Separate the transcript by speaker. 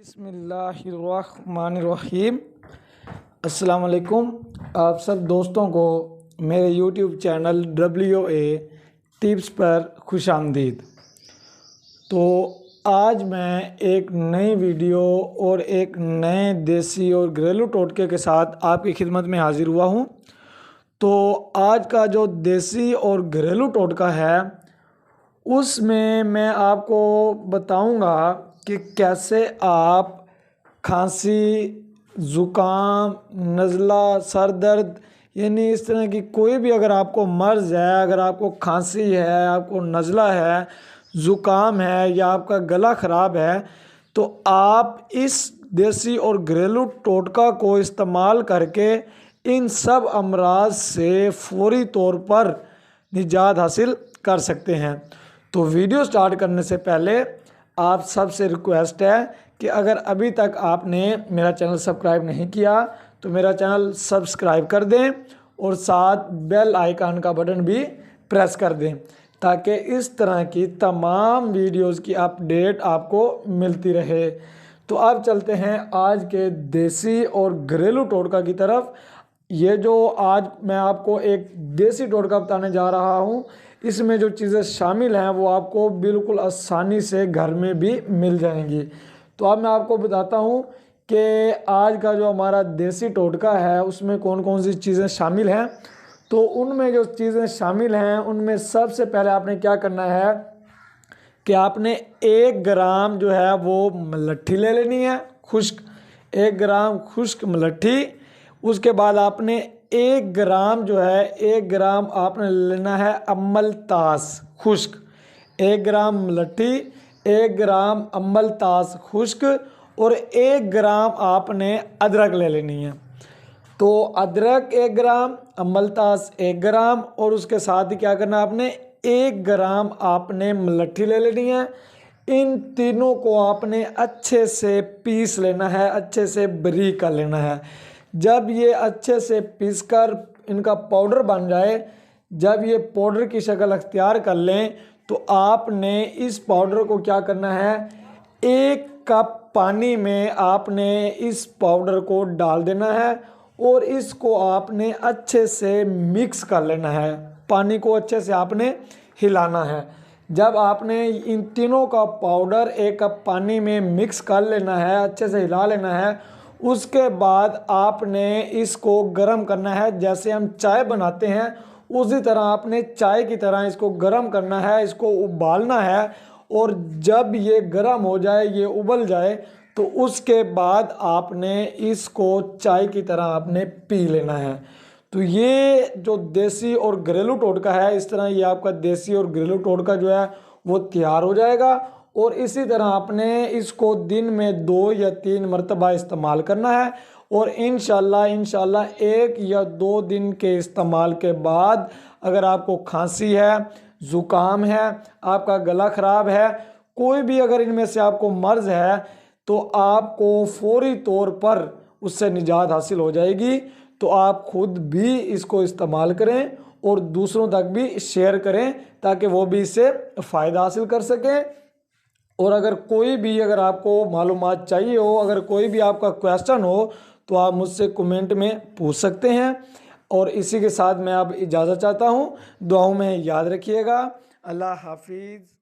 Speaker 1: बिस्मिल्लाहिर्रहमानिर्रहीम। अस्सलाम वालेकुम। आप सब दोस्तों को मेरे यूट्यूब चैनल WA टिप्स पर खुशामदीद। तो आज मैं एक नई वीडियो और एक नए देसी और घरेलू टोटके के साथ आपकी खिदमत में हाजिर हुआ हूँ। तो आज का जो देसी और घरेलू टोटका है उसमें मैं आपको बताऊंगा कि कैसे आप खांसी, ज़ुकाम, नज़ला, सर दर्द यानी इस तरह की कोई भी अगर आपको मर्ज़ है, अगर आपको खांसी है, आपको नज़ला है, ज़ुकाम है या आपका गला ख़राब है, तो आप इस देसी और घरेलू टोटका को इस्तेमाल करके इन सब अमराज से फौरी तौर पर निजात हासिल कर सकते हैं। तो वीडियो स्टार्ट करने से पहले आप सबसे रिक्वेस्ट है कि अगर अभी तक आपने मेरा चैनल सब्सक्राइब नहीं किया तो मेरा चैनल सब्सक्राइब कर दें और साथ बेल आइकन का बटन भी प्रेस कर दें ताकि इस तरह की तमाम वीडियोस की अपडेट आपको मिलती रहे। तो अब चलते हैं आज के देसी और घरेलू टोटका की तरफ। ये जो आज मैं आपको एक देसी टोटका बताने जा रहा हूँ, इसमें जो चीज़ें शामिल हैं वो आपको बिल्कुल आसानी से घर में भी मिल जाएंगी। तो अब मैं आपको बताता हूँ कि आज का जो हमारा देसी टोटका है उसमें कौन कौन सी चीज़ें शामिल हैं। तो उनमें जो चीज़ें शामिल हैं उनमें सबसे पहले आपने क्या करना है कि आपने 1 ग्राम जो है वो मलट्ठी ले लेनी है, खुश्क 1 ग्राम खुश्क मलट्ठी। उसके बाद आपने 1 ग्राम जो है 1 ग्राम आपने लेना है अम्लतास खुश्क, 1 ग्राम मलट्ठी, 1 ग्राम अम्लतास खुश्क और 1 ग्राम आपने अदरक ले लेनी है। तो अदरक 1 ग्राम, अम्लतास 1 ग्राम और उसके साथ ही क्या करना आपने 1 ग्राम आपने मलट्ठी ले लेनी है। इन तीनों को आपने अच्छे से पीस लेना है, अच्छे से बारीक कर लेना है। जब ये अच्छे से पीसकर इनका पाउडर बन जाए, जब ये पाउडर की शक्ल अख्तियार कर लें तो आपने इस पाउडर को क्या करना है 1 कप पानी में आपने इस पाउडर को डाल देना है और इसको आपने अच्छे से मिक्स कर लेना है। पानी को अच्छे से आपने हिलाना है। जब आपने इन तीनों का पाउडर 1 कप पानी में मिक्स कर लेना है, अच्छे से हिला लेना है, उसके बाद आपने इसको गर्म करना है। जैसे हम चाय बनाते हैं उसी तरह आपने चाय की तरह इसको गर्म करना है, इसको उबालना है और जब ये गर्म हो जाए, ये उबल जाए तो उसके बाद आपने इसको चाय की तरह आपने पी लेना है। तो ये जो देसी और घरेलू टोटका है, इस तरह ये आपका देसी और घरेलू टोटका जो है वो तैयार हो जाएगा। और इसी तरह आपने इसको दिन में 2 या 3 मरतबा इस्तेमाल करना है और इंशाल्लाह 1 या 2 दिन के इस्तेमाल के बाद अगर आपको खांसी है, ज़ुकाम है, आपका गला ख़राब है, कोई भी अगर इनमें से आपको मर्ज़ है तो आपको फौरी तौर पर उससे निजात हासिल हो जाएगी। तो आप खुद भी इसको इस्तेमाल करें और दूसरों तक भी शेयर करें ताकि वो भी इससे फ़ायदा हासिल कर सकें। और अगर आपको मालूमात चाहिए हो, अगर कोई भी आपका क्वेश्चन हो तो आप मुझसे कमेंट में पूछ सकते हैं। और इसी के साथ मैं अब इजाज़त चाहता हूँ। दुआओं में याद रखिएगा। अल्लाह हाफिज़।